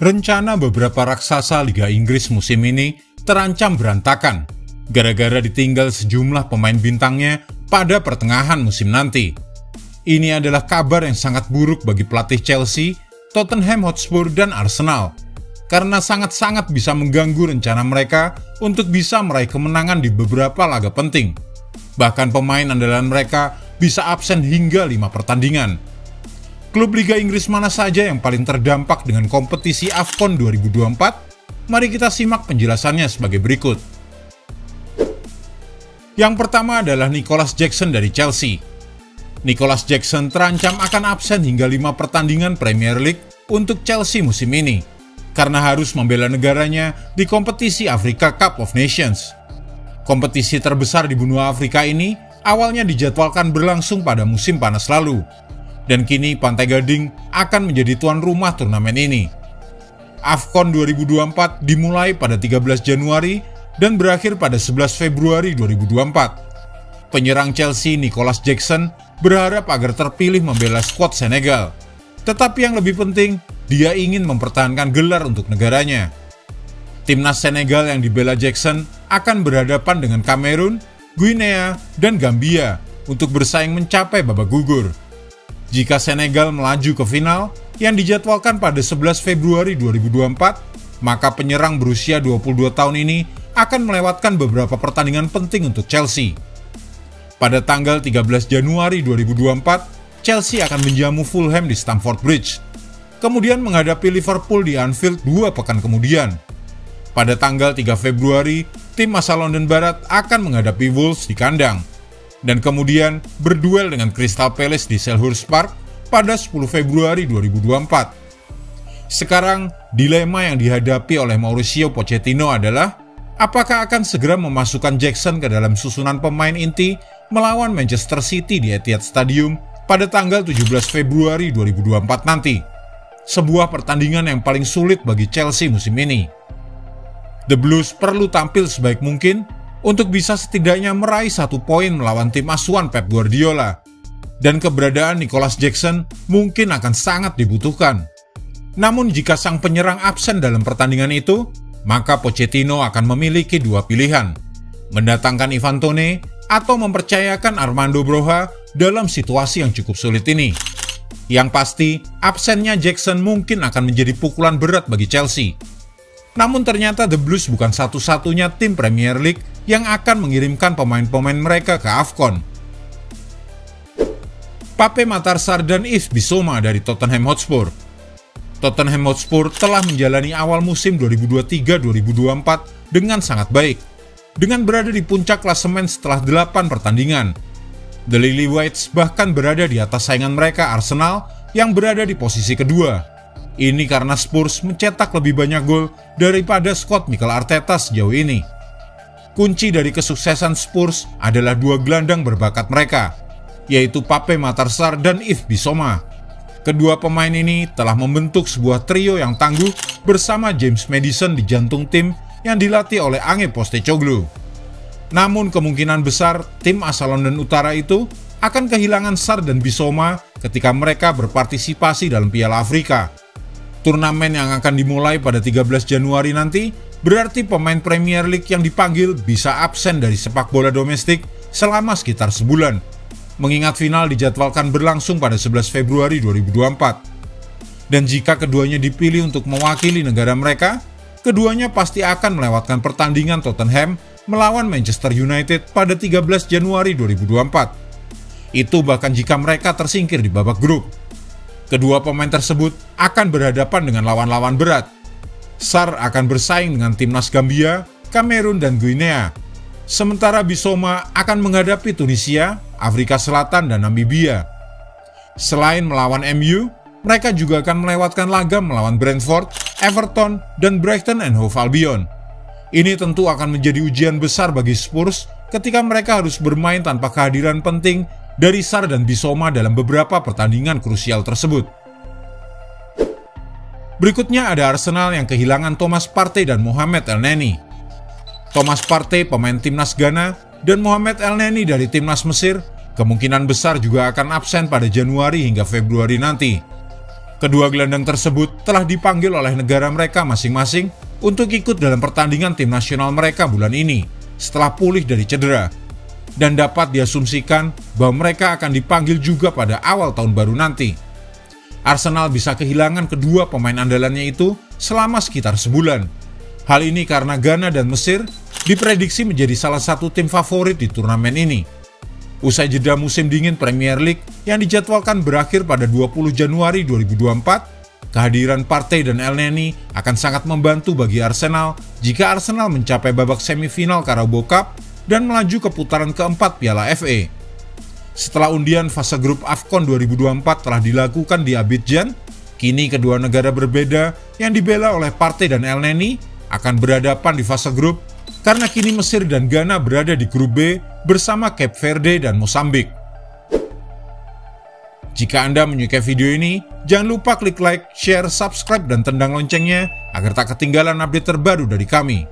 rencana beberapa raksasa Liga Inggris musim ini terancam berantakan gara-gara ditinggal sejumlah pemain bintangnya pada pertengahan musim nanti. Ini adalah kabar yang sangat buruk bagi pelatih Chelsea, Tottenham Hotspur, dan Arsenal, karena sangat-sangat bisa mengganggu rencana mereka untuk bisa meraih kemenangan di beberapa laga penting. Bahkan pemain andalan mereka bisa absen hingga 5 pertandingan. Klub Liga Inggris mana saja yang paling terdampak dengan kompetisi AFCON 2024? Mari kita simak penjelasannya sebagai berikut. Yang pertama adalah Nicholas Jackson dari Chelsea. Nicholas Jackson terancam akan absen hingga 5 pertandingan Premier League untuk Chelsea musim ini, karena harus membela negaranya di kompetisi Africa Cup of Nations. Kompetisi terbesar di benua Afrika ini awalnya dijadwalkan berlangsung pada musim panas lalu, dan kini Pantai Gading akan menjadi tuan rumah turnamen ini. AFCON 2024 dimulai pada 13 Januari dan berakhir pada 11 Februari 2024. Penyerang Chelsea Nicholas Jackson berharap agar terpilih membela skuad Senegal. Tetapi yang lebih penting, dia ingin mempertahankan gelar untuk negaranya. Timnas Senegal yang dibela Jackson akan berhadapan dengan Kamerun, Guinea, dan Gambia untuk bersaing mencapai babak gugur. Jika Senegal melaju ke final yang dijadwalkan pada 11 Februari 2024, maka penyerang berusia 22 tahun ini akan melewatkan beberapa pertandingan penting untuk Chelsea. Pada tanggal 13 Januari 2024, Chelsea akan menjamu Fulham di Stamford Bridge, kemudian menghadapi Liverpool di Anfield 2 pekan kemudian. Pada tanggal 3 Februari, tim asal London Barat akan menghadapi Wolves di kandang, dan kemudian berduel dengan Crystal Palace di Selhurst Park pada 10 Februari 2024. Sekarang, dilema yang dihadapi oleh Mauricio Pochettino adalah apakah akan segera memasukkan Jackson ke dalam susunan pemain inti melawan Manchester City di Etihad Stadium pada tanggal 17 Februari 2024 nanti. Sebuah pertandingan yang paling sulit bagi Chelsea musim ini. The Blues perlu tampil sebaik mungkin untuk bisa setidaknya meraih 1 poin melawan tim asuhan Pep Guardiola. Dan keberadaan Nicholas Jackson mungkin akan sangat dibutuhkan. Namun jika sang penyerang absen dalam pertandingan itu, maka Pochettino akan memiliki 2 pilihan, mendatangkan Ivan Toney atau mempercayakan Armando Broja dalam situasi yang cukup sulit ini. Yang pasti, absennya Jackson mungkin akan menjadi pukulan berat bagi Chelsea. Namun ternyata The Blues bukan satu-satunya tim Premier League yang akan mengirimkan pemain-pemain mereka ke AFCON. Pape Matar Sarr dan Yves Bissouma dari Tottenham Hotspur. Tottenham Hotspur telah menjalani awal musim 2023-2024 dengan sangat baik, dengan berada di puncak klasemen setelah 8 pertandingan. The Lily-Whites bahkan berada di atas saingan mereka Arsenal yang berada di posisi kedua. Ini karena Spurs mencetak lebih banyak gol daripada skuad Mikel Arteta sejauh ini. Kunci dari kesuksesan Spurs adalah 2 gelandang berbakat mereka, yaitu Pape Matar Sarr dan Yves Bissouma. Kedua pemain ini telah membentuk sebuah trio yang tangguh bersama James Maddison di jantung tim yang dilatih oleh Ange Postecoglou. Namun kemungkinan besar tim asal London Utara itu akan kehilangan Sarr dan Bissouma ketika mereka berpartisipasi dalam Piala Afrika. Turnamen yang akan dimulai pada 13 Januari nanti berarti pemain Premier League yang dipanggil bisa absen dari sepak bola domestik selama sekitar sebulan, mengingat final dijadwalkan berlangsung pada 11 Februari 2024. Dan jika keduanya dipilih untuk mewakili negara mereka, keduanya pasti akan melewatkan pertandingan Tottenham melawan Manchester United pada 13 Januari 2024. Itu bahkan jika mereka tersingkir di babak grup. Kedua pemain tersebut akan berhadapan dengan lawan-lawan berat. Sarr akan bersaing dengan timnas Gambia, Kamerun, dan Guinea. Sementara Bissouma akan menghadapi Tunisia, Afrika Selatan, dan Namibia. Selain melawan MU, mereka juga akan melewatkan laga melawan Brentford, Everton, dan Brighton and Hove Albion. Ini tentu akan menjadi ujian besar bagi Spurs ketika mereka harus bermain tanpa kehadiran penting dari Sarr dan Bissouma dalam beberapa pertandingan krusial tersebut. Berikutnya ada Arsenal yang kehilangan Thomas Partey dan Mohamed Elneny. Thomas Partey pemain timnas Ghana dan Mohamed Elneny dari timnas Mesir kemungkinan besar juga akan absen pada Januari hingga Februari nanti. Kedua gelandang tersebut telah dipanggil oleh negara mereka masing-masing untuk ikut dalam pertandingan tim nasional mereka bulan ini setelah pulih dari cedera. Dan dapat diasumsikan bahwa mereka akan dipanggil juga pada awal tahun baru nanti. Arsenal bisa kehilangan kedua pemain andalannya itu selama sekitar sebulan. Hal ini karena Ghana dan Mesir diprediksi menjadi salah satu tim favorit di turnamen ini. Usai jeda musim dingin Premier League yang dijadwalkan berakhir pada 20 Januari 2024, kehadiran Partey dan Elneny akan sangat membantu bagi Arsenal jika Arsenal mencapai babak semifinal Carabao Cup dan melaju ke putaran keempat Piala FA. Setelah undian fase grup AFCON 2024 telah dilakukan di Abidjan, kini kedua negara berbeda yang dibela oleh Partey dan Elneny akan berhadapan di fase grup karena kini Mesir dan Ghana berada di grup B bersama Cape Verde dan Mosambik. Jika Anda menyukai video ini, jangan lupa klik like, share, subscribe, dan tendang loncengnya agar tak ketinggalan update terbaru dari kami.